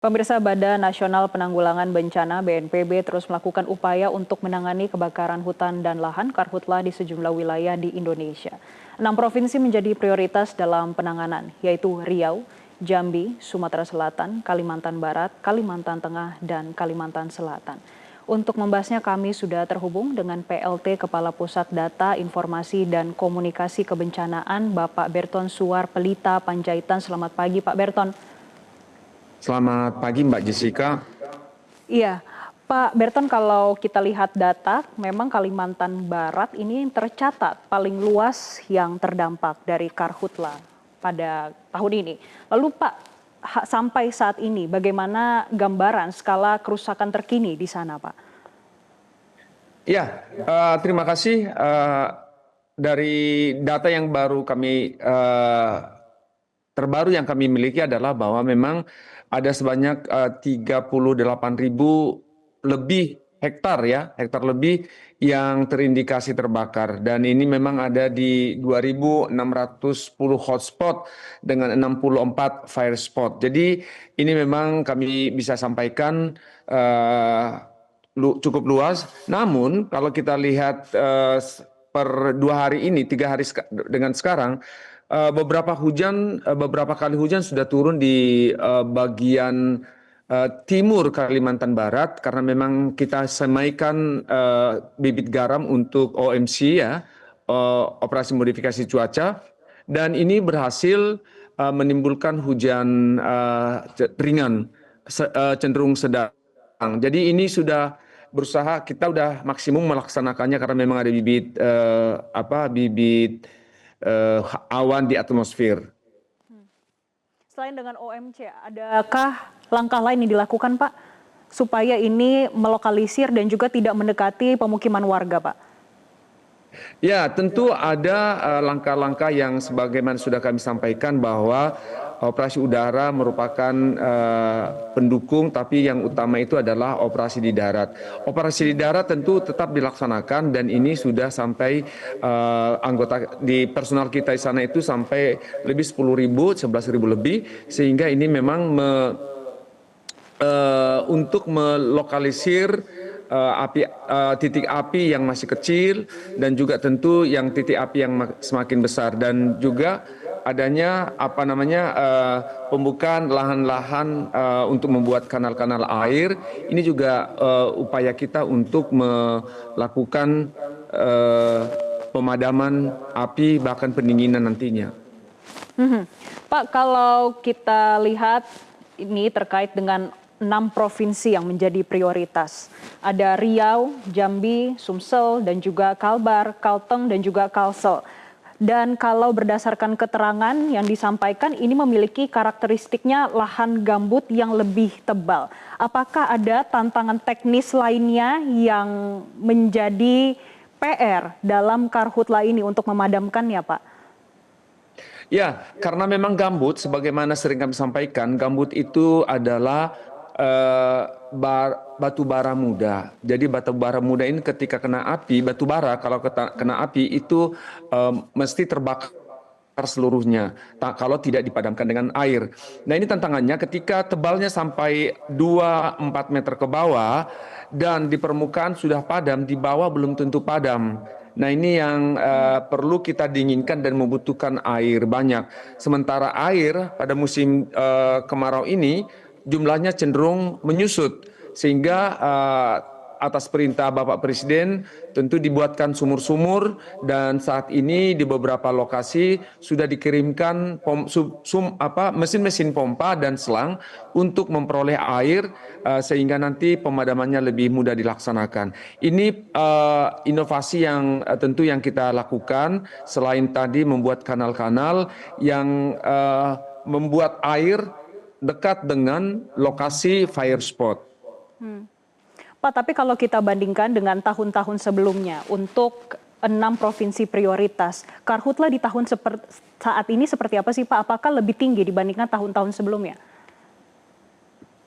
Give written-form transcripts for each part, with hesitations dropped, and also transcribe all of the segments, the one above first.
Pemirsa Badan Nasional Penanggulangan Bencana (BNPB) terus melakukan upaya untuk menangani kebakaran hutan dan lahan karhutla di sejumlah wilayah di Indonesia. 6 provinsi menjadi prioritas dalam penanganan, yaitu Riau, Jambi, Sumatera Selatan, Kalimantan Barat, Kalimantan Tengah, dan Kalimantan Selatan. Untuk membahasnya kami sudah terhubung dengan PLT Kepala Pusat Data, Informasi, dan Komunikasi Kebencanaan Bapak Berton Suar Pelita Panjaitan. Selamat pagi Pak Berton. Selamat pagi Mbak Jessica. Iya, Pak Berton, kalau kita lihat data, memang Kalimantan Barat ini tercatat paling luas yang terdampak dari karhutla pada tahun ini. Lalu Pak, sampai saat ini bagaimana gambaran skala kerusakan terkini di sana Pak? Ya, terima kasih. Dari data yang terbaru yang kami miliki adalah bahwa memang ada sebanyak 38.000 lebih hektar lebih yang terindikasi terbakar, dan ini memang ada di 2.610 hotspot dengan 64 fire spot. Jadi ini memang kami bisa sampaikan cukup luas. Namun kalau kita lihat per 2 hari ini, 3 hari dengan sekarang, beberapa kali hujan sudah turun di bagian timur Kalimantan Barat, karena memang kita semaikan bibit garam untuk OMC operasi modifikasi cuaca, dan ini berhasil menimbulkan hujan ringan, cenderung sedang. Jadi ini sudah berusaha, kita udah maksimum melaksanakannya karena memang ada bibit awan di atmosfer. Selain dengan OMC, adakah langkah lain yang dilakukan Pak supaya ini melokalisir dan juga tidak mendekati pemukiman warga Pak? Ya, tentu ada langkah-langkah yang sebagaimana sudah kami sampaikan, bahwa operasi udara merupakan pendukung, tapi yang utama itu adalah operasi di darat. Operasi di darat tentu tetap dilaksanakan, dan ini sudah sampai anggota di personal kita di sana itu sampai lebih 10.000, 11.000 lebih, sehingga ini memang untuk melokalisir titik api yang masih kecil, dan juga tentu yang titik api yang semakin besar, dan juga adanya pembukaan lahan-lahan untuk membuat kanal-kanal air. Ini juga upaya kita untuk melakukan pemadaman api, bahkan pendinginan nantinya. Pak, kalau kita lihat ini terkait dengan 6 provinsi yang menjadi prioritas. Ada Riau, Jambi, Sumsel, dan juga Kalbar, Kalteng, dan juga Kalsel. Dan kalau berdasarkan keterangan yang disampaikan, ini memiliki karakteristiknya lahan gambut yang lebih tebal. Apakah ada tantangan teknis lainnya yang menjadi PR dalam karhutla ini untuk memadamkannya, Pak? Ya, karena memang gambut, sebagaimana sering kami sampaikan, gambut itu adalah batu bara muda. Jadi batu bara muda ini ketika kena api, batu bara kalau kena api itu mesti terbakar seluruhnya, kalau tidak dipadamkan dengan air. Nah, ini tantangannya ketika tebalnya sampai 2-4 meter ke bawah, dan di permukaan sudah padam, di bawah belum tentu padam. Nah, ini yang perlu kita dinginkan dan membutuhkan air banyak. Sementara air pada musim kemarau ini jumlahnya cenderung menyusut, sehingga atas perintah Bapak Presiden tentu dibuatkan sumur-sumur, dan saat ini di beberapa lokasi sudah dikirimkan mesin-mesin pompa dan selang untuk memperoleh air, sehingga nanti pemadamannya lebih mudah dilaksanakan. Ini inovasi yang tentu yang kita lakukan, selain tadi membuat kanal-kanal yang membuat air dekat dengan lokasi fire spot. Pak, tapi kalau kita bandingkan dengan tahun-tahun sebelumnya untuk 6 provinsi prioritas, karhutla di tahun saat ini seperti apa sih Pak? Apakah lebih tinggi dibandingkan tahun-tahun sebelumnya?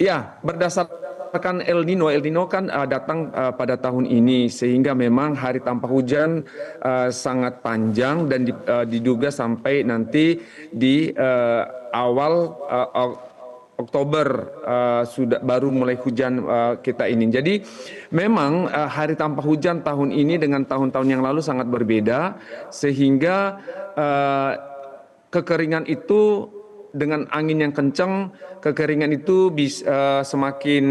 Ya, berdasarkan El Nino kan datang pada tahun ini, sehingga memang hari tanpa hujan sangat panjang, dan diduga sampai nanti di awal Oktober sudah baru mulai hujan kita ini. Jadi memang hari tanpa hujan tahun ini dengan tahun-tahun yang lalu sangat berbeda, sehingga kekeringan itu dengan angin yang kencang, kekeringan itu bisa semakin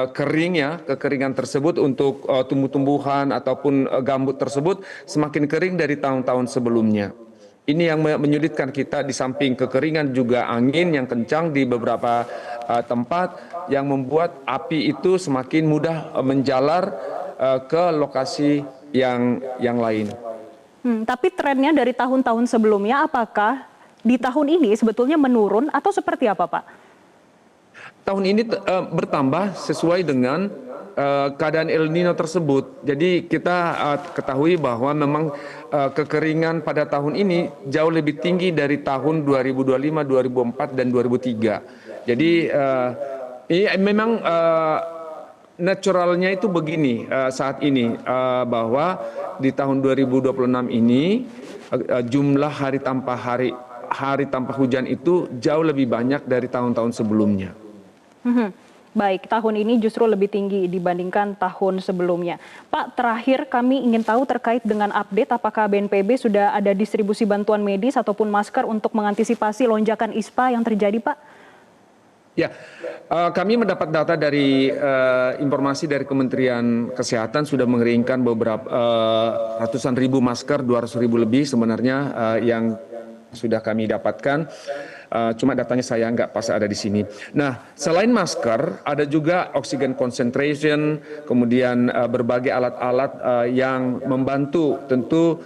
kering ya, kekeringan tersebut untuk tumbuh-tumbuhan ataupun gambut tersebut semakin kering dari tahun-tahun sebelumnya. Ini yang menyulitkan kita, di samping kekeringan juga angin yang kencang di beberapa tempat yang membuat api itu semakin mudah menjalar ke lokasi yang lain. Tapi trennya dari tahun-tahun sebelumnya, apakah di tahun ini sebetulnya menurun atau seperti apa, Pak? Tahun ini bertambah sesuai dengan keadaan El Nino tersebut. Jadi kita ketahui bahwa memang kekeringan pada tahun ini jauh lebih tinggi dari tahun 2025, 2004, dan 2003. Jadi ini memang naturalnya itu begini saat ini, bahwa di tahun 2026 ini jumlah hari tanpa hujan itu jauh lebih banyak dari tahun-tahun sebelumnya. Baik, tahun ini justru lebih tinggi dibandingkan tahun sebelumnya. Pak, terakhir kami ingin tahu terkait dengan update apakah BNPB sudah ada distribusi bantuan medis ataupun masker untuk mengantisipasi lonjakan ISPA yang terjadi, Pak? Ya, kami mendapat data dari informasi dari Kementerian Kesehatan sudah mengirimkan beberapa ratusan ribu masker, 200.000 lebih sebenarnya yang sudah kami dapatkan. Cuma datanya saya nggak pas ada di sini. Nah, selain masker, ada juga oxygen concentration, kemudian berbagai alat-alat yang membantu tentu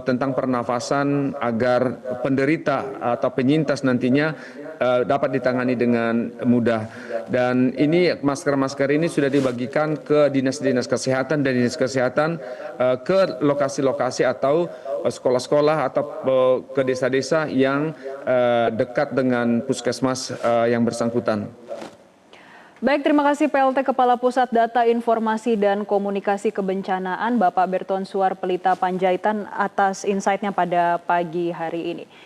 tentang pernafasan agar penderita atau penyintas nantinya dapat ditangani dengan mudah. Dan ini masker-masker ini sudah dibagikan ke dinas-dinas kesehatan dan dinas kesehatan ke lokasi-lokasi atau sekolah-sekolah atau ke desa-desa yang dekat dengan puskesmas yang bersangkutan. Baik, terima kasih PLT Kepala Pusat Data Informasi dan Komunikasi Kebencanaan Bapak Berton Suar Pelita Panjaitan atas insight-nya pada pagi hari ini.